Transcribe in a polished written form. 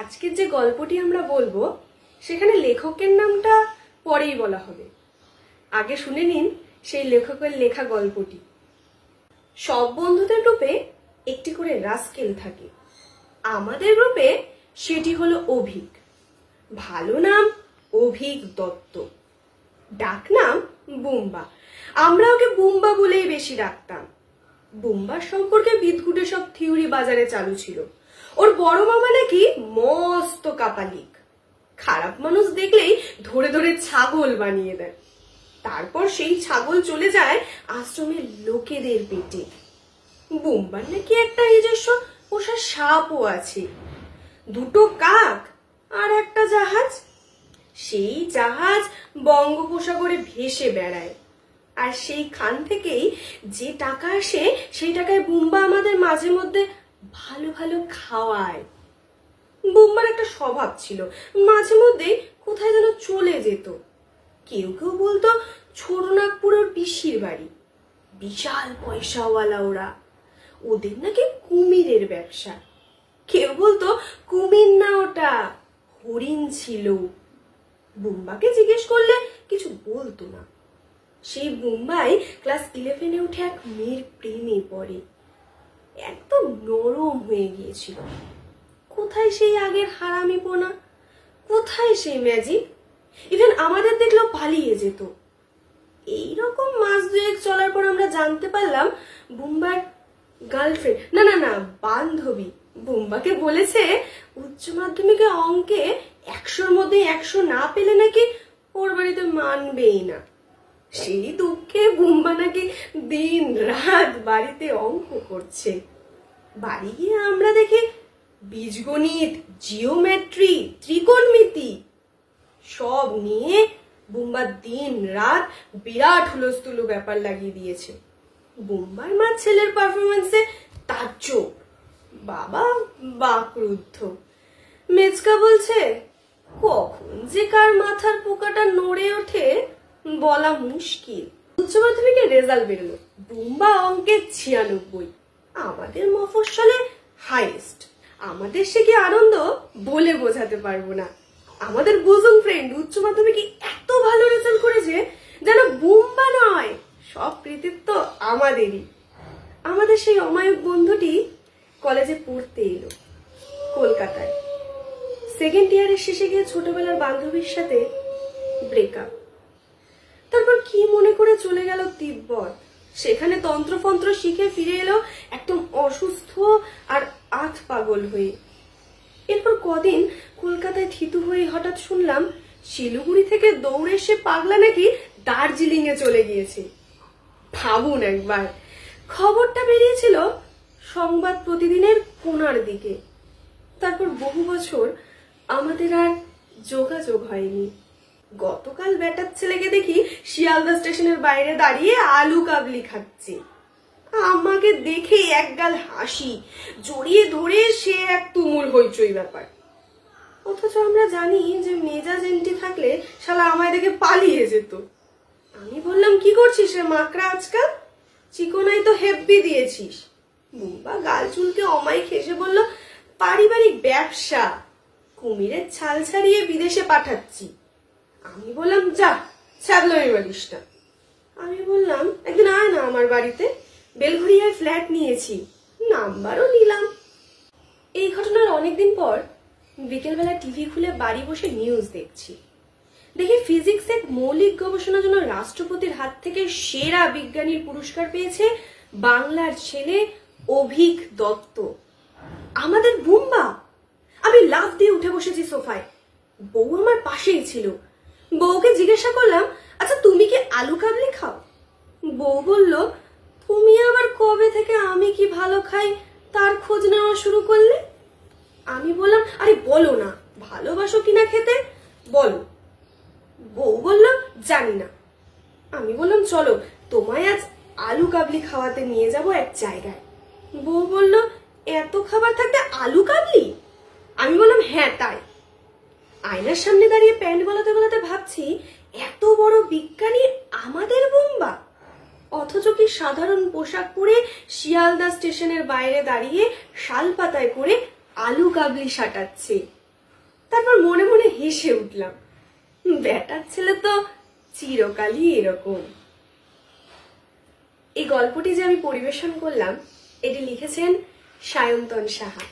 আজকের যে গল্পটি আমরা বলবো সেখানে লেখকের নামটা পরেই বলা হবে। আগে শুনে নিন সেই লেখকের লেখা গল্পটি। সব বন্ধুদের গ্রুপে একটি করে রাস্কেল থাকে। আমাদের গ্রুপে সেটি হলো অভিক। ভালো নাম অভিক দত্ত, ডাক নাম বুম্বা। আমরা ওকে বুম্বা বলেই বেশি ডাকতাম। বুম্বার সম্পর্কে বিদঘুটে সব থিওরি বাজারে চালু ছিল। ওর বড় মামা নাকি মস্ত কাপালিক, খারাপ মানুষ দেখলেই ধরে ধরে ছাগল বানিয়ে দেয়। তারপর সেই ছাগল চলে যায় আশ্রমের লোকেদের পেটে। বুম্বার নাকি একটা নিজস্ব পোষা সাপও আছে, দুটো কাক আর একটা জাহাজ। সেই জাহাজ বঙ্গোপসাগরে ভেসে বেড়ায়, আর সেই খান থেকেই যে টাকা আসে সেই টাকায় বুম্বা আমাদের মাঝে মধ্যে ভালো ভালো খাওয়ায়। বুম্বার একটা স্বভাব ছিল, মাঝে মধ্যে কোথায় যেন চলে যেত। কেউ কেউ বলতো ছোটনাগপুর ওর পিসির বাড়ি, বিশাল পয়সাওয়ালা ওরা, ওদের নাকি কুমিরের ব্যবসা। কেউ বলতো কুমির না, ওটা হরিণ ছিল। বুম্বাকে জিজ্ঞেস করলে কিছু বলতো না। সেই বুম্বাই ক্লাস 11-এ উঠে এক মেয়ের প্রেমে পড়ে। একদম নরম হয়ে গিয়েছিল। কোথায় সেই আগের হারামিপনা, কোথায় সেই ম্যাজিক? ইভেন আমাদের দেখলেও পালিয়ে যেত। এইরকম মাস দুয়েক চলার পর আমরা জানতে পারলাম বুম্বার গার্লফ্রেন্ড, না না না বান্ধবী, বুম্বাকে বলেছে উচ্চ মাধ্যমিকে অঙ্কে 100-র মধ্যে 100 না পেলে নাকি ওর বাড়িতে মানবেই না। সেই দুঃখে বুম্বা নাকি দিন রাত বাড়িতে অঙ্ক করছে। বাড়ি গিয়ে আমরা দেখি বীজগণিত, জিওমেট্রি, ত্রিকোণমিতি সব নিয়ে বুম্বা দিন রাত বিরাট হুলস্থুলু ব্যাপার লাগিয়ে দিয়েছে। বুম্বার মা ছেলের পারফরমেন্সে তাজ্জব, বাবা বাকরুদ্ধ। মেজকা বলছে কখন যে কার মাথার পোকাটা নড়ে ওঠে বলা মুশকিল। উচ্চ মাধ্যমিকের রেজাল্ট বেরোলো, বুম্বা অঙ্কে 96, আমাদের মফস্বলে হাইয়েস্ট। আমাদের সে কি আনন্দ বলে বোঝাতে পারবো না। আমাদের বুজুম ফ্রেন্ড উচ্চ মাধ্যমিকে এত ভালো রেজাল্ট করেছে যেন বুম্বা নয়, সব কৃতিত্ব আমাদেরই। আমাদের সেই অমায়িক বন্ধুটি কলেজে পড়তে এলো কলকাতায়। সেকেন্ড ইয়ারের শেষে গিয়ে ছোটবেলার বান্ধবীর সাথে ব্রেকআপ। তারপর কি মনে করে চলে গেল তিব্বত। সেখানে তন্ত্রফন্ত্র শিখে ফিরে এলো একদম অসুস্থ আর আধ পাগল হয়ে। এরপর কদিন কলকাতায় থিতু হয়ে হঠাৎ শুনলাম শিলিগুড়ি থেকে দৌড়ে এসে পাগলা নাকি দার্জিলিং এ চলে গিয়েছে। ভাবুন একবার, খবরটা বেরিয়েছিল সংবাদ প্রতিদিনের কোণার দিকে। তারপর বহু বছর আমাদের আর যোগাযোগ হয়নি। গতকাল বেটার ছেলেকে দেখি শিয়ালদা স্টেশনের বাইরে দাঁড়িয়ে আলু কাবলি খাচ্ছে। আমাকে দেখে একগাল হাসি, জড়িয়ে ধরে সে এক তুমুল হইচই ব্যাপার। অথচ আমরা জানি যে মেজাজ এন্টি থাকলে শালা আমায় দেখে পালিয়ে যেত। আমি বললাম কি করছিস রে মাকড়া আজকাল, চিকনাই তো হেব্বি দিয়েছিস। বুম্বা গাল চুলকে অমায়িক হেসে বলল পারিবারিক ব্যবসা, কুমিরের ছাল ছাড়িয়ে বিদেশে পাঠাচ্ছি। আমি বললাম যা ছাগলামি বলিস না। আমি বললাম একদিন আয় না আমার বাড়িতে, বেলঘড়িয়ায় ফ্ল্যাট নিয়েছি, নাম্বারও নিলাম। এই ঘটনার অনেকদিন পর বিকেলবেলা টিভি খুলে বাড়ি বসে নিউজ দেখছি। দেখি ফিজিক্সের মৌলিক গবেষণার জন্য রাষ্ট্রপতির হাত থেকে সেরা বিজ্ঞানীর পুরস্কার পেয়েছে বাংলার ছেলে অভিক দত্ত, আমাদের বুম্বা। আমি লাফ দিয়ে উঠে বসেছি সোফায়, বউ আমার পাশেই ছিল। বউকে জিজ্ঞাসা করলাম আচ্ছা তুমি কি আলু কাবলি খাও? বউ বলল তুমি আবার কবে থেকে আমি কি ভালো খাই তার খোঁজ নেওয়া শুরু করলে? আমি বললাম আরে বলো না, ভালোবাসো কিনা খেতে বলো। বউ বলল জানি না। আমি বললাম চলো তোমায় আজ আলু কাবলি খাওয়াতে নিয়ে যাব এক জায়গায়। বউ বলল এত খাবার থাকতে আলু কাবলি? আমি বললাম হ্যাঁ তাই। আয়নার সামনে দাঁড়িয়ে প্যান্ট গলাতে গলাতে ভাবছি এত বড় বিজ্ঞানী আমাদের বুম্বা, অথচ কি সাধারণ পোশাক পরে শিয়ালদা স্টেশনের বাইরে দাঁড়িয়ে শাল পাতায় করে আলু কাবলি সাটাচ্ছে। তারপর মনে মনে হেসে উঠলাম, ব্যাটার ছেলে তো চিরকালই এরকম। এই গল্পটি যে আমি পরিবেশন করলাম, এটি লিখেছেন সায়ন্তন সাহা।